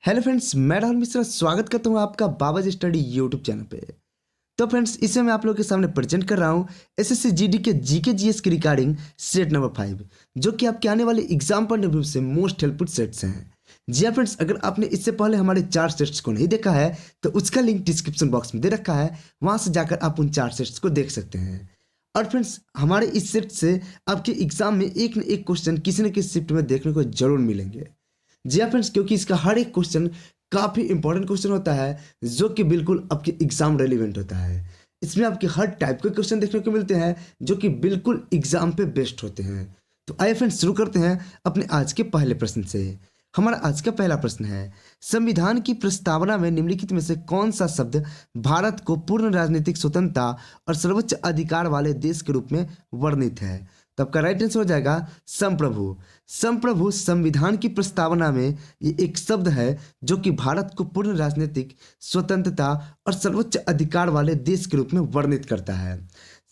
Hello friends, मैं राहुल मिश्रा स्वागत करता हूँ आपका बाबाजी स्टडी यूट्यूब चैनल पे। तो फ्रेंड्स, इसे मैं आप लोगों के सामने प्रेजेंट कर रहा हूँ एसएससी जीडी के जीके जीएस की रिगार्डिंग सेट नंबर 5, जो कि आपके आने वाले एग्जाम पॉइंट ऑफ व्यू से मोस्ट हेल्पफुल सेट्स हैं। जी हाँ फ्रेंड्स, अगर आपने इससे पहले हमारे 4 सेट्स को नहीं देखा है तो उसका लिंक डिस्क्रिप्शन बॉक्स में दे रखा है, वहाँ से जाकर आप उन 4 सेट्स को देख सकते हैं। और फ्रेंड्स, हमारे इस सेट से आपके एग्जाम में एक न एक क्वेश्चन किसी न किसी शिफ्ट में देखने को जरूर मिलेंगे। जी हाँ फ्रेंड्स, क्योंकि इसका हर एक क्वेश्चन काफ़ी इंपॉर्टेंट क्वेश्चन होता है, जो कि बिल्कुल आपके एग्जाम रेलिवेंट होता है। इसमें आपके हर टाइप के क्वेश्चन देखने को मिलते हैं जो कि बिल्कुल एग्जाम पे बेस्ड होते हैं। तो आइए फ्रेंड्स, शुरू करते हैं अपने आज के पहले प्रश्न से। हमारा आज का पहला प्रश्न है, संविधान की प्रस्तावना में निम्नलिखित में से कौन सा शब्द भारत को पूर्ण राजनीतिक स्वतंत्रता और सर्वोच्च अधिकार वाले देश के रूप में वर्णित है? तो आपका राइट आंसर हो जाएगा संप्रभु। संप्रभु संविधान की प्रस्तावना में ये एक शब्द है जो कि भारत को पूर्ण राजनीतिक स्वतंत्रता और सर्वोच्च अधिकार वाले देश के रूप में वर्णित करता है।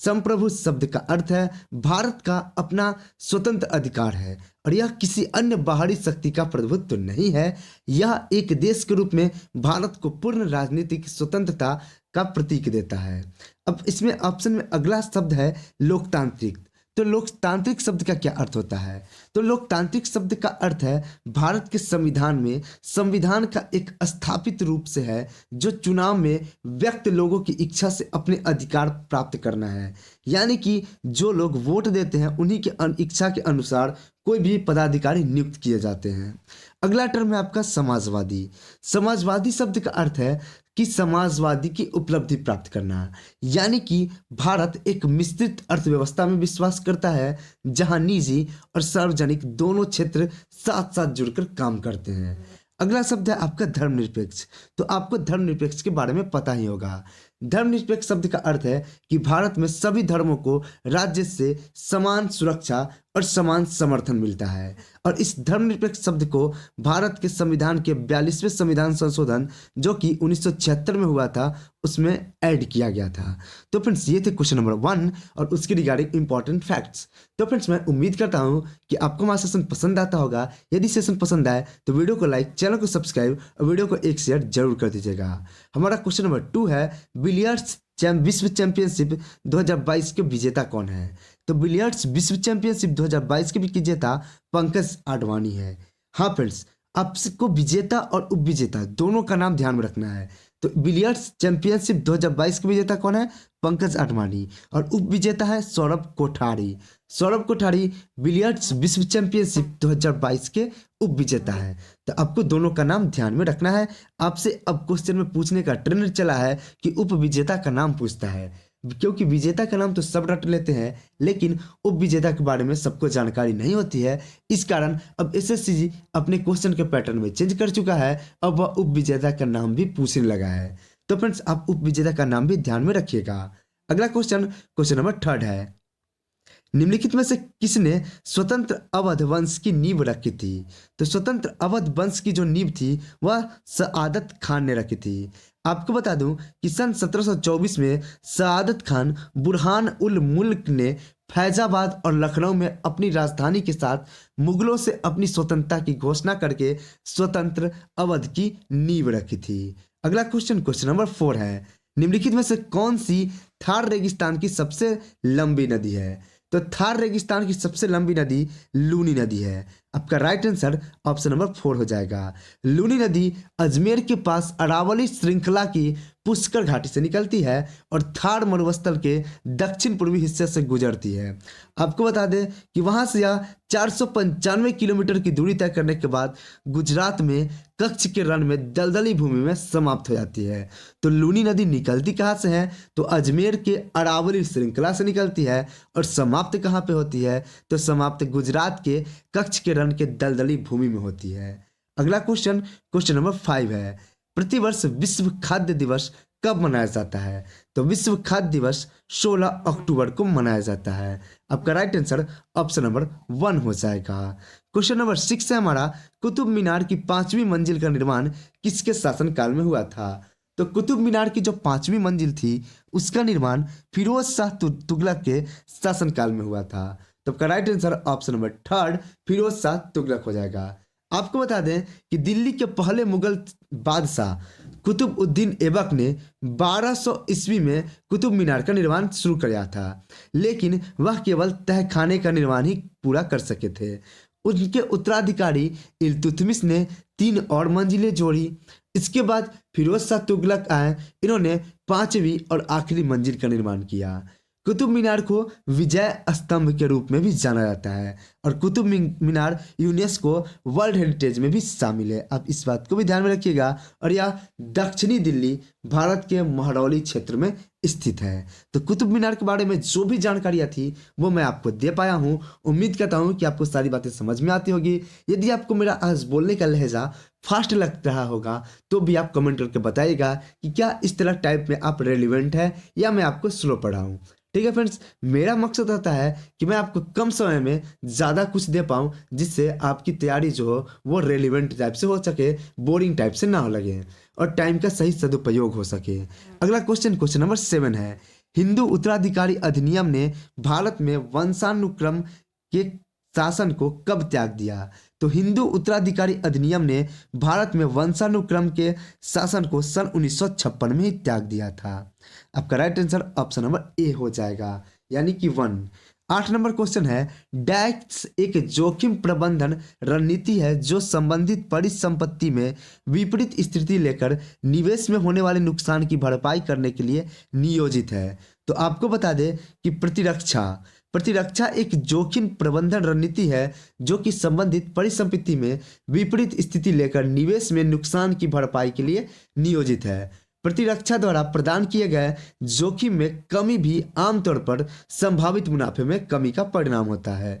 संप्रभु शब्द का अर्थ है भारत का अपना स्वतंत्र अधिकार है और यह किसी अन्य बाहरी शक्ति का प्रभुत्व नहीं है। यह एक देश के रूप में भारत को पूर्ण राजनीतिक स्वतंत्रता का प्रतीक देता है। अब इसमें ऑप्शन में अगला शब्द है लोकतांत्रिक। तो लोकतांत्रिक शब्द का क्या अर्थ होता है? तो लोकतांत्रिक शब्द का अर्थ है भारत के संविधान में संविधान का एक स्थापित रूप से है जो चुनाव में व्यक्त लोगों की इच्छा से अपने अधिकार प्राप्त करना है। यानी कि जो लोग वोट देते हैं उन्हीं के इच्छा के अनुसार कोई भी पदाधिकारी नियुक्त किए जाते हैं। अगला टर्म है आपका समाजवादी। समाजवादी शब्द का अर्थ है कि समाजवादी की उपलब्धि प्राप्त करना, यानी कि भारत एक मिश्रित अर्थव्यवस्था में विश्वास करता है जहां निजी और सार्वजनिक दोनों क्षेत्र साथ साथ जुड़कर काम करते हैं। अगला शब्द है आपका धर्मनिरपेक्ष। तो आपको धर्मनिरपेक्ष के बारे में पता ही होगा। धर्मनिरपेक्ष शब्द का अर्थ है कि भारत में सभी धर्मों को राज्य से समान सुरक्षा और समान समर्थन मिलता है। और इस धर्मनिरपेक्ष शब्द को भारत के संविधान के 42वें संविधान संशोधन जो कि 1976 में हुआ था उसमें ऐड किया गया था। तो फ्रेंड्स, ये थे क्वेश्चन नंबर 1 और उसकी रिगार्डिंग इंपॉर्टेंट फैक्ट्स। तो फ्रेंड्स, मैं उम्मीद करता हूँ कि आपको हमारा सेशन पसंद आता होगा। यदि सेशन पसंद आए तो वीडियो को लाइक, चैनल को सब्सक्राइब और वीडियो को एक शेयर जरूर कर दीजिएगा। हमारा क्वेश्चन नंबर 2 है, बिलियर्ड्स विश्व चैंपियनशिप 2022 के विजेता कौन है? तो बिलियर्ड्स विश्व चैंपियनशिप 2022 के विजेता पंकज आडवाणी है। हाँ फ्रेंड्स, आपको विजेता और उपविजेता दोनों का नाम ध्यान में रखना है। तो बिलियर्ड्स चैंपियनशिप 2022 के विजेता कौन है? पंकज आडवाणी। और उप विजेता है सौरभ कोठारी। सौरभ कोठारी बिलियर्ड्स विश्व चैंपियनशिप 2022 के उप विजेता है। तो आपको दोनों का नाम ध्यान में रखना है। आपसे अब क्वेश्चन में पूछने का ट्रेंड चला है कि उप विजेता का नाम पूछता है, क्योंकि विजेता का नाम तो सब रट लेते हैं लेकिन उप विजेता के बारे में सबको जानकारी नहीं होती है। इस कारण अब एसएससी अपने क्वेश्चन के पैटर्न में चेंज कर चुका है। अब वह उप विजेता का नाम भी पूछने लगा है। तो फ्रेंड्स, आप उप विजेता का नाम भी ध्यान में रखिएगा। अगला क्वेश्चन नंबर 3 है, निम्नलिखित में से किसने स्वतंत्र अवध वंश की नींव रखी थी? तो स्वतंत्र अवध वंश की जो नींव थी वह सआदत खान ने रखी थी। आपको बता दूं कि सन 1724 में सआदत खान बुरहान उल मुल्क ने फैजाबाद और लखनऊ में अपनी राजधानी के साथ मुगलों से अपनी स्वतंत्रता की घोषणा करके स्वतंत्र अवध की नींव रखी थी। अगला क्वेश्चन नंबर 4 है, निम्नलिखित में से कौन सी थार रेगिस्तान की सबसे लंबी नदी है? तो थार रेगिस्तान की सबसे लंबी नदी लूनी नदी है। आपका राइट आंसर ऑप्शन नंबर 4 हो जाएगा। लूनी नदी अजमेर के पास अरावली श्रृंखला की पुष्कर घाटी से निकलती है और थार मरुस्थल के दक्षिण पूर्वी हिस्से से गुजरती है। आपको बता दें कि वहां से यह 495 किलोमीटर की दूरी तय करने के बाद गुजरात में कच्छ के रण में दलदली भूमि में समाप्त हो जाती है। तो लूनी नदी निकलती कहाँ से है? तो अजमेर के अरावली श्रृंखला से निकलती है। और समाप्त कहाँ पे होती है? तो समाप्त गुजरात के कच्छ के रण के दलदली भूमि में होती है। अगला क्वेश्चन नंबर 5 है, प्रतिवर्ष विश्व खाद्य दिवस कब मनाया जाता है? तो विश्व खाद्य दिवस 16 अक्टूबर को मनाया जाता है। आपका राइट आंसर ऑप्शन नंबर 1 हो जाएगा। क्वेश्चन नंबर 6 है हमारा, कुतुब मीनार की 5वीं मंजिल का निर्माण किसके शासनकाल में हुआ था? तो कुतुब मीनार की जो 5वीं मंजिल थी उसका निर्माण फिरोज शाह तुगलक के शासनकाल में हुआ था। तो आपका right answer option number 3 Firoz Shah Tughlaq हो जाएगा। आपको बता दें कि दिल्ली के पहले मुगल बादशाह कुतुब उद्दीन ऐबक ने 1200 ईस्वी में कुतुब मीनार का निर्माण शुरू किया था, लेकिन वह केवल तहखाने का निर्माण ही पूरा कर सके थे। उनके उत्तराधिकारी इल्तुतमिश ने 3 और मंजिलें जोड़ी। इसके बाद फिरोज शाह तुगलक आए, इन्होंने 5वीं और आखिरी मंजिल का निर्माण किया। कुतुब मीनार को विजय स्तंभ के रूप में भी जाना जाता है और Qutub Minar UNESCO world heritage में भी शामिल है। आप इस बात को भी ध्यान में रखिएगा। और यह दक्षिणी दिल्ली भारत के महरौली क्षेत्र में स्थित है। तो कुतुब मीनार के बारे में जो भी जानकारियाँ थी वो मैं आपको दे पाया हूँ। उम्मीद करता हूँ कि आपको सारी बातें समझ में आती होगी। यदि आपको मेरा आज बोलने का लहजा फास्ट लग रहा होगा तो भी आप कमेंट करके बताइएगा कि क्या इस तरह टाइप में आप रेलिवेंट है या मैं आपको स्लो पढ़ाऊँ। ठीक है फ्रेंड्स, मेरा मकसद होता है कि मैं आपको कम समय में ज़्यादा कुछ दे पाऊँ, जिससे आपकी तैयारी जो हो वो रेलिवेंट टाइप से हो सके, बोरिंग टाइप से ना हो लगे और टाइम का सही सदुपयोग हो सके। अगला क्वेश्चन नंबर 7 है, हिंदू उत्तराधिकारी अधिनियम ने भारत में वंशानुक्रम के शासन को कब त्याग दिया? तो हिंदू उत्तराधिकारी अधिनियम ने भारत में वंशानुक्रम के शासन को सन 1956 में ही त्याग दिया था। आपका right answer option number A हो जाएगा, यानी कि 1। 8 नंबर क्वेश्चन है, डैक्स एक जोखिम प्रबंधन रणनीति है जो संबंधित परिसंपत्ति में विपरीत स्थिति लेकर निवेश में होने वाले नुकसान की भरपाई करने के लिए नियोजित है। तो आपको बता दें कि प्रतिरक्षा एक जोखिम प्रबंधन रणनीति है जो कि संबंधित परिसंपत्ति में विपरीत स्थिति लेकर निवेश में नुकसान की भरपाई के लिए नियोजित है। प्रतिरक्षा द्वारा प्रदान किए गए जोखिम में कमी भी आमतौर पर संभावित मुनाफे में कमी का परिणाम होता है।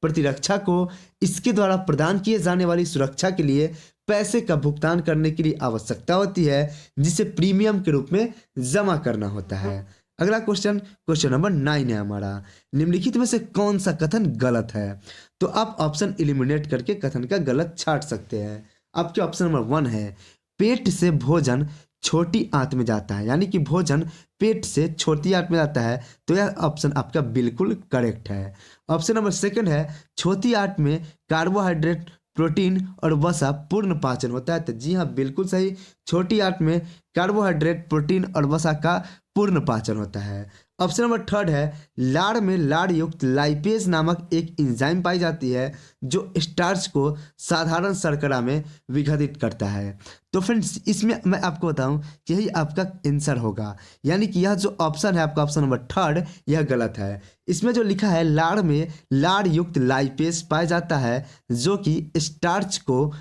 प्रतिरक्षा को इसके द्वारा प्रदान किए जाने वाली सुरक्षा के लिए पैसे का भुगतान करने के लिए आवश्यकता होती है, जिसे प्रीमियम के रूप में जमा करना होता है। अगला क्वेश्चन नंबर 9 है हमारा, निम्नलिखित में से कौन सा कथन गलत है? तो आप ऑप्शन एलिमिनेट करके कथन का गलत छांट सकते हैं। आपके ऑप्शन नंबर 1 है, पेट से भोजन छोटी आंत में जाता है, यानी कि भोजन पेट से छोटी आंत में जाता है। तो यह ऑप्शन आपका बिल्कुल करेक्ट है। ऑप्शन नंबर 2 है, छोटी आंत में कार्बोहाइड्रेट, प्रोटीन और वसा पूर्ण पाचन होता है। तो जी हाँ, बिल्कुल सही, छोटी आंत में कार्बोहाइड्रेट, प्रोटीन और वसा का पूर्ण पाचन होता है। ऑप्शन नंबर 3 है, लाड़ में लाड़ युक्त लाइपेज नामक एक एंजाइम पाई जाती है जो स्टार्च को साधारण शर्करा में विघटित करता है। तो फ्रेंड्स, इसमें मैं आपको बताऊं कि यही आपका आंसर होगा, यानी कि यह जो ऑप्शन है आपका ऑप्शन नंबर 3 यह गलत है। इसमें जो लिखा है लाड़ में लाड़ युक्त लाइपेज पाया जाता है जो कि स्टार्च को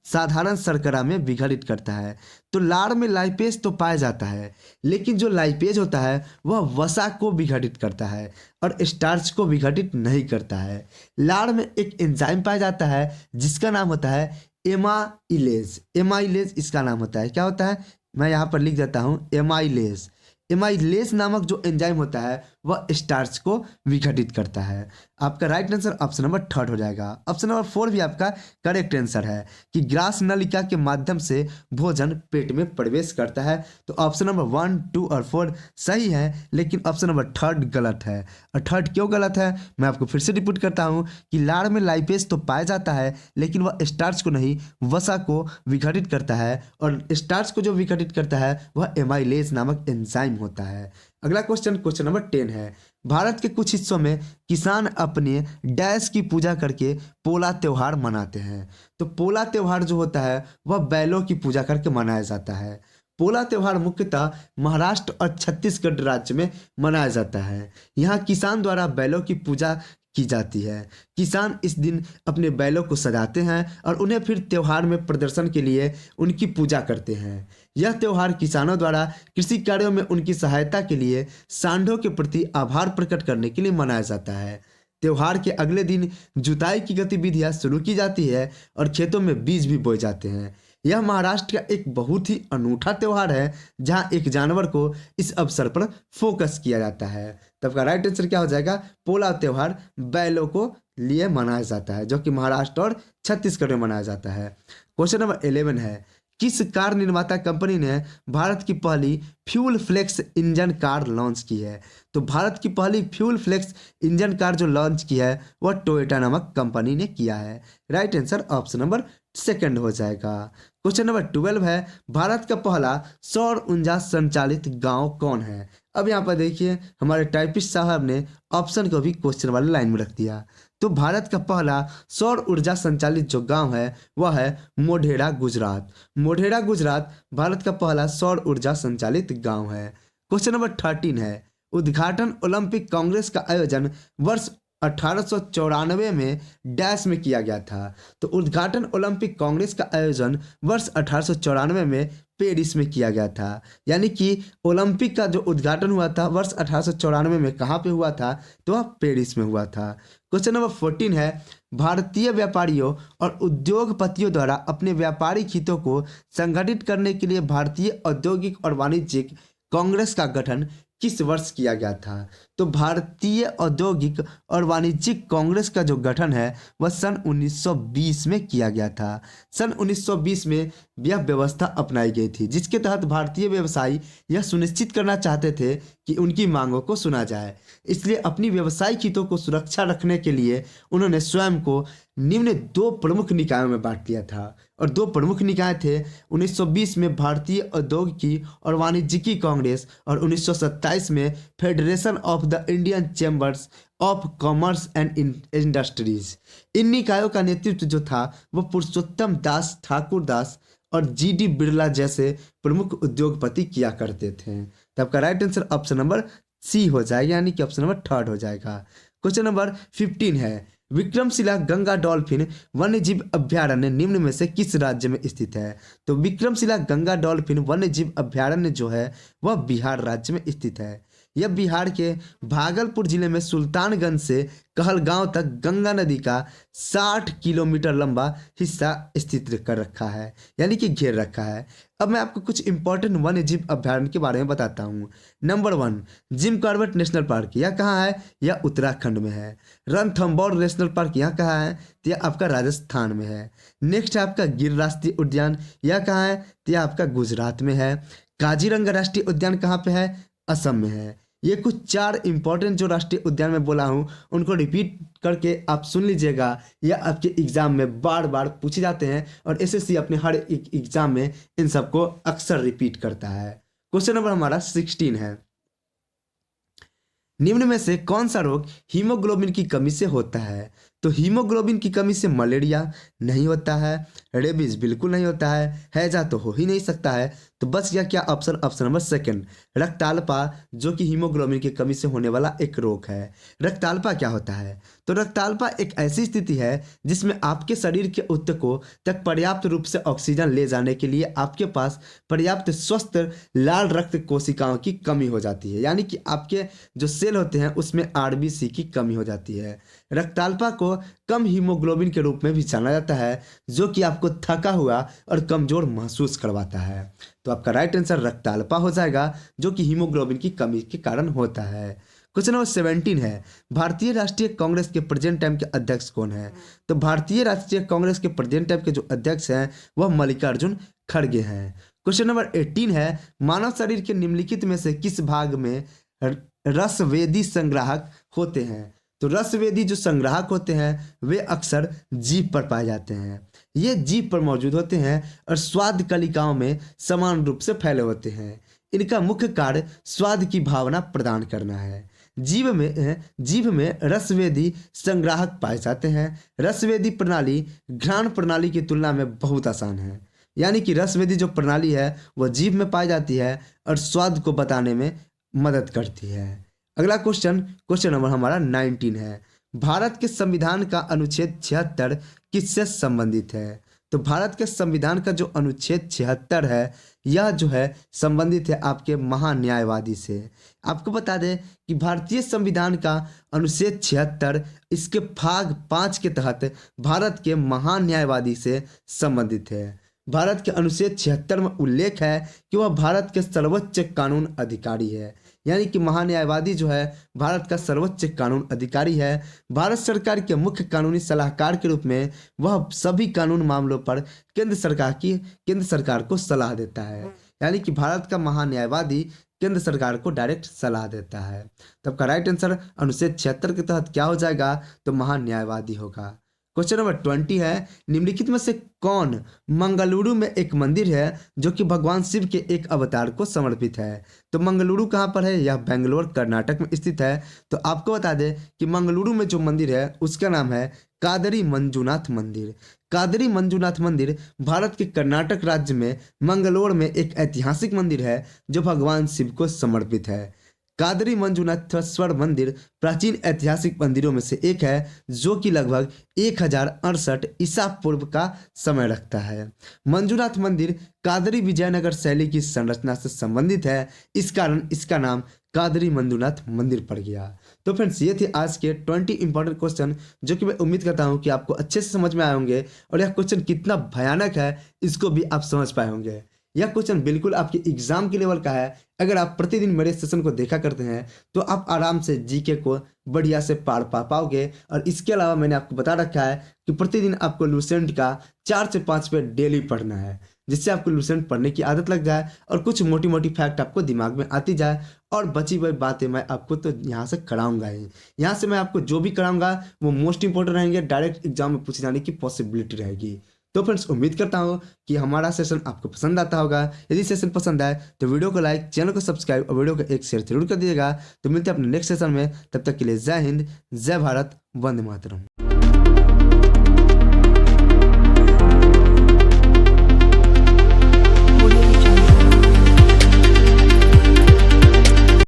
साधारण शर्करा में विघटित करता है। तो लाड़ में लाइपेज तो पाया जाता है, लेकिन जो लाइपेज होता है वह वसा को विघटित करता है और स्टार्च को विघटित नहीं करता है। लाड़ में एक एंजाइम पाया जाता है जिसका नाम होता है एमाइलेज इसका नाम होता है। क्या होता है, मैं यहाँ पर लिख देता हूँ, एमाइलेज नामक जो एंजाइम होता है वह स्टार्च को विघटित करता है। आपका राइट आंसर ऑप्शन नंबर 3 हो जाएगा। ऑप्शन नंबर 4 भी आपका करेक्ट आंसर है कि ग्रास नलिका के माध्यम से भोजन पेट में प्रवेश करता है। तो ऑप्शन नंबर 1, 2 और 4 सही है, लेकिन ऑप्शन नंबर 3 गलत है। और 3 क्यों गलत है, मैं आपको फिर से रिपीट करता हूँ कि लाड़ में लाइपेज तो पाया जाता है, लेकिन वह स्टार्च को नहीं, वसा को विघटित करता है, और स्टार्च को जो विघटित करता है वह एमाइलेज नामक एंजाइम होता है। अगला क्वेश्चन नंबर 10 है, भारत के कुछ हिस्सों में किसान अपने डैश की पूजा करके पोला त्योहार मनाते हैं। तो पोला त्योहार जो होता है वह बैलों की पूजा करके मनाया जाता है। पोला त्योहार मुख्यतः महाराष्ट्र और छत्तीसगढ़ राज्य में मनाया जाता है। यहाँ किसान द्वारा बैलों की पूजा की जाती है। किसान इस दिन अपने बैलों को सजाते हैं और उन्हें फिर त्योहार में प्रदर्शन के लिए उनकी पूजा करते हैं। यह त्योहार किसानों द्वारा कृषि कार्यों में उनकी सहायता के लिए सांडों के प्रति आभार प्रकट करने के लिए मनाया जाता है। त्योहार के अगले दिन जुताई की गतिविधियां शुरू की जाती है और खेतों में बीज भी बोए जाते हैं। यह महाराष्ट्र का एक बहुत ही अनूठा त्योहार है जहां एक जानवर को इस अवसर पर फोकस किया जाता है। तब का राइट आंसर क्या हो जाएगा, पोला त्योहार बैलों को लिए मनाया जाता है जो कि महाराष्ट्र और छत्तीसगढ़ में मनाया जाता है। क्वेश्चन नंबर 11 है, किस कार निर्माता कंपनी ने भारत की पहली fuel flex engine car launch की है? तो भारत की पहली फ्यूल फ्लेक्स इंजन कार जो लॉन्च की है वह टोयोटा नामक कंपनी ने किया है। Right answer option number second हो जाएगा। क्वेश्चन नंबर 12 है, भारत का पहला सौर ऊर्जा संचालित गांव कौन है। अब यहाँ पर देखिए हमारे टाइपिस्ट साहब ने ऑप्शन को भी क्वेश्चन वाली लाइन में रख दिया। तो भारत का पहला सौर ऊर्जा संचालित जो गांव है वह है मोढेरा गुजरात। मोढेरा गुजरात भारत का पहला सौर ऊर्जा संचालित गांव है। क्वेश्चन नंबर 13 है, उद्घाटन ओलंपिक कांग्रेस का आयोजन वर्ष 1894 में डैश में किया गया था। तो उद्घाटन ओलंपिक कांग्रेस का आयोजन वर्ष 1894 में पेरिस में किया गया था। यानी कि ओलंपिक का जो उद्घाटन हुआ था वर्ष 1894 में कहाँ पे हुआ था, तो वह पेरिस में हुआ था। क्वेश्चन नंबर 14 है, भारतीय व्यापारियों और उद्योगपतियों द्वारा अपने व्यापारिक हितों को संगठित करने के लिए भारतीय औद्योगिक और वाणिज्यिक कांग्रेस का गठन किस वर्ष किया गया था। तो भारतीय औद्योगिक और वाणिज्यिक कांग्रेस का जो गठन है वह सन 1920 में किया गया था। सन 1920 में यह व्यवस्था अपनाई गई थी जिसके तहत भारतीय व्यवसायी यह सुनिश्चित करना चाहते थे कि उनकी मांगों को सुना जाए। इसलिए अपनी व्यावसायिक हितों को सुरक्षा रखने के लिए उन्होंने स्वयं को निम्न दो प्रमुख निकायों में बांट लिया था। और दो प्रमुख निकाय थे 1920 में भारतीय औद्योगिकी और वाणिज्यिकी कांग्रेस और 1927 में federation of the Indian chambers of commerce and industries. इन निकायों का नेतृत्व जो था वह पुरुषोत्तम दास ठाकुर दास और जीडी बिरला जैसे प्रमुख उद्योगपति किया करते थे। तो आपका right answer option number C हो जाएगा, यानी कि ऑप्शन नंबर 3 हो जाएगा। क्वेश्चन नंबर 15 है, विक्रमशिला गंगा डॉल्फिन वन्यजीव अभ्यारण्य निम्न में से किस राज्य में स्थित है। तो विक्रमशिला गंगा डॉल्फिन वन्यजीव अभ्यारण्य जो है वह बिहार राज्य में स्थित है। यह बिहार के भागलपुर जिले में सुल्तानगंज से कहलगांव तक गंगा नदी का 60 किलोमीटर लंबा हिस्सा स्थित कर रखा है, यानी कि घेर रखा है। अब मैं आपको कुछ इंपॉर्टेंट वन्यजीव अभ्यारण्य के बारे में बताता हूँ। Number 1, Jim Corbett national park, यह कहाँ है, यह उत्तराखंड में है। रणथंभौर नेशनल पार्क यह कहाँ है, तो यह आपका राजस्थान में है। नेक्स्ट है आपका गिर राष्ट्रीय उद्यान, यह कहाँ है, तो यह आपका गुजरात में है। काजीरंगा राष्ट्रीय उद्यान कहाँ पे है, असम में है। ये कुछ 4 इंपॉर्टेंट जो राष्ट्रीय उद्यान में बोला हूँ उनको रिपीट करके आप सुन लीजिएगा, यह आपके एग्जाम में बार बार पूछे जाते हैं और एसएससी अपने हर एक एग्जाम में इन सबको अक्सर रिपीट करता है। क्वेश्चन नंबर हमारा 16 है, निम्न में से कौन सा रोग हीमोग्लोबिन की कमी से होता है। तो हीमोग्लोबिन की कमी से मलेरिया नहीं होता है, रेबीज बिल्कुल नहीं होता है, हैजा तो हो ही नहीं सकता है। तो बच गया क्या ऑप्शन, ऑप्शन नंबर 2, रक्ताल्पा, जो कि हीमोग्लोबिन की कमी से होने वाला एक रोग है। रक्ताल्पा क्या होता है, तो रक्ताल्पा एक ऐसी स्थिति है जिसमें आपके शरीर के ऊतकों तक पर्याप्त रूप से ऑक्सीजन ले जाने के लिए आपके पास पर्याप्त स्वस्थ लाल रक्त कोशिकाओं की कमी हो जाती है, यानी कि आपके जो सेल होते हैं उसमें आरबीसी की कमी हो जाती है। रक्ताल्पा को कम हीमोग्लोबिन के रूप में भी जाना जाता है, जो कि आपको थका हुआ और कमजोर महसूस करवाता है। तो आपका राइट आंसर रक्ताल्पा हो जाएगा, जो कि हीमोग्लोबिन की कमी के कारण होता है। क्वेश्चन नंबर 17 है, भारतीय राष्ट्रीय कांग्रेस के प्रेजेंट टाइम के अध्यक्ष कौन है। तो भारतीय राष्ट्रीय कांग्रेस के प्रेजेंट टाइम के जो अध्यक्ष हैं वह मल्लिकार्जुन खड़गे हैं। क्वेश्चन नंबर 18 है, मानव शरीर के निम्नलिखित में से किस भाग में रसवेदी संग्राहक होते हैं। तो रसवेदी जो संग्राहक होते हैं वे अक्सर जीभ पर पाए जाते हैं। ये जीभ पर मौजूद होते हैं और स्वाद कलिकाओं में समान रूप से फैले होते हैं। इनका मुख्य कार्य स्वाद की भावना प्रदान करना है। जीभ में रसवेदी संग्राहक पाए जाते हैं। रसवेदी प्रणाली घ्राण प्रणाली की तुलना में बहुत आसान है, यानी कि रसवेदी जो प्रणाली है वह जीभ में पाई जाती है और स्वाद को बताने में मदद करती है। अगला क्वेश्चन, क्वेश्चन नंबर हमारा 19 है, भारत के संविधान का अनुच्छेद 76 किससे संबंधित है। तो भारत के संविधान का जो अनुच्छेद 76 है यह जो है संबंधित है आपके महान्यायवादी से। आपको बता दें कि भारतीय संविधान का अनुच्छेद 76 इसके भाग 5 के तहत भारत के महान्यायवादी से संबंधित है। भारत के अनुच्छेद 76 में उल्लेख है कि वह भारत के सर्वोच्च कानून अधिकारी है, यानी कि महान्यायवादी जो है भारत का सर्वोच्च कानून अधिकारी है। भारत सरकार के मुख्य कानूनी सलाहकार के रूप में वह सभी कानून मामलों पर केंद्र सरकार को सलाह देता है, यानी कि भारत का महान्यायवादी केंद्र सरकार को डायरेक्ट सलाह देता है। तब का राइट आंसर अनुच्छेद 76 के तहत क्या हो जाएगा, तो महान्यायवादी होगा। क्वेश्चन नंबर 20 है, निम्नलिखित में से कौन मंगलुरु में एक मंदिर है जो कि भगवान शिव के एक अवतार को समर्पित है? तो मंगलुरु कहाँ पर है? यह बेंगलोर कर्नाटक में स्थित है। तो आपको बता दें कि मंगलुरु में जो मंदिर है उसका नाम है कादरी मंजुनाथ मंदिर। कादरी मंजुनाथ मंदिर भारत के कर्नाटक राज्य में मंगलोर में एक ऐतिहासिक मंदिर है जो भगवान शिव को समर्पित है। कादरी मंजुनाथेश्वर मंदिर प्राचीन ऐतिहासिक मंदिरों में से एक है जो कि लगभग 1068 ईसा पूर्व का समय रखता है। मंजुनाथ मंदिर कादरी विजयनगर शैली की संरचना से संबंधित है, इस कारण इसका नाम कादरी मंजुनाथ मंदिर पड़ गया। तो फ्रेंड्स ये थे आज के 20 इंपॉर्टेंट क्वेश्चन जो कि मैं उम्मीद करता हूँ कि आपको अच्छे से समझ में आए होंगे और यह क्वेश्चन कितना भयानक है इसको भी आप समझ पाए होंगे। यह क्वेश्चन बिल्कुल आपके एग्जाम के लेवल का है। अगर आप प्रतिदिन मेरे सेशन को देखा करते हैं तो आप आराम से जीके को बढ़िया से पार पा पाओगे। और इसके अलावा मैंने आपको बता रखा है कि प्रतिदिन आपको लूसेंट का 4 से 5 पेज डेली पढ़ना है, जिससे आपको लूसेंट पढ़ने की आदत लग जाए और कुछ मोटी मोटी फैक्ट आपको दिमाग में आती जाए। और बची हुई बातें मैं आपको तो यहाँ से कराऊंगा ही। यहाँ से मैं आपको जो भी कराऊंगा वो मोस्ट इंपॉर्टेंट रहेंगे, डायरेक्ट एग्जाम में पूछे जाने की पॉसिबिलिटी रहेगी। तो फ्रेंड्स उम्मीद करता हूँ कि हमारा सेशन आपको पसंद आता होगा। यदि सेशन पसंद आए तो वीडियो को लाइक, चैनल को सब्सक्राइब और वीडियो को एक शेयर जरूर कर दीजिएगा। तो मिलते हैं अपने नेक्स्ट सेशन में, तब तक के लिए जय हिंद, जय भारत, वंदे मातरम।